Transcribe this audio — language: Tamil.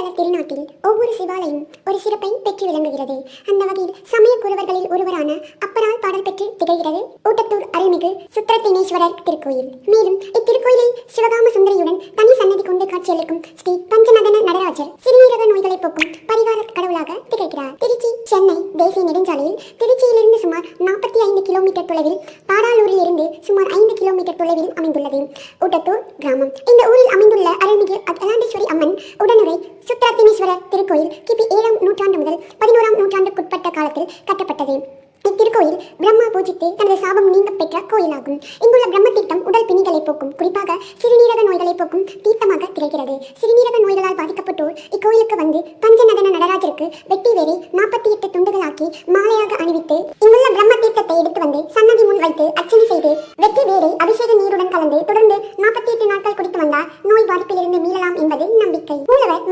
கேரள திருநாட்டில் ஒவ்வொரு சிவாலயம் ஒரு சிறப்பை பெற்று விளங்குகிறது. அந்த வகையில் சமய குருவர்களில் ஒருவரான அப்பரால் பாடல் பெற்று திகழ்கிறது ஊட்டத்தூர் அருள்மிகு சுத்திரத்தினேஸ்வரர் திருக்கோயில். மேலும் இத்திருக்கோயிலில் சிவகாம சுந்தரியுடன் தனி சன்னதி கொண்டு காட்சியளிக்கும் ஸ்ரீ பஞ்சநதன நடராஜர் சிறுநீரக நோய்களை போக்கும் பரிகார கடவுளாக திகழ்கிறார். திருச்சி சென்னை தேசிய நெடுஞ்சாலையில் திருச்சியிலிருந்து சுமார் 45 கிலோமீட்டர் தொலைவில், பாடாலூரில் இருந்து சுமார் 5 கிலோமீட்டர் தொலைவில் அமைந்துள்ளது ஊட்டத்தூர் கிராமம். இந்த ஊரில் அமைந்துள்ள அருள்மிகு அகிலாண்டேஸ்வரி அம்மன் உடனுரை சுத்திரத்தினேஸ்வரர் திருக்கோயில் கிபி 7ஆம் நூற்றாண்டு முதல் 11ஆம் நூற்றாண்டுக்குட்பட்ட காலத்தில் கட்டப்பட்டது. இத்திருக்கோயில் பிரம்மா பூஜித்து தனது சாபம் நீங்க பெற்ற கோயிலாகும். இங்குள்ள பிரம்ம தீர்த்தம் உடல் பிணிகளை போக்கும், குறிப்பாக சிறுநீரக நோய்களை போக்கும் தீர்த்தமாக திகழ்கிறது. சிறுநீரக நோய்களால் பாதிக்கப்பட்டோர் இக்கோயிலுக்கு வந்து பஞ்சநதன நடராஜருக்கு வெட்டி வேரை 48 துண்டுகளாக்கி மாலையாக அணிவித்து இங்குள்ள பிரம்ம தீர்த்தத்தை எடுத்து வந்து சன்னதி முன் வைத்து அர்ச்சனை செய்து வெட்டி வேரை அபிஷேக நீருடன் கலந்து தொடர்ந்து 48 நாட்கள் குடித்து வந்தால் நோய் பாதிப்பிலிருந்து மீளலாம் என்பது நம்பிக்கை. மூலவர்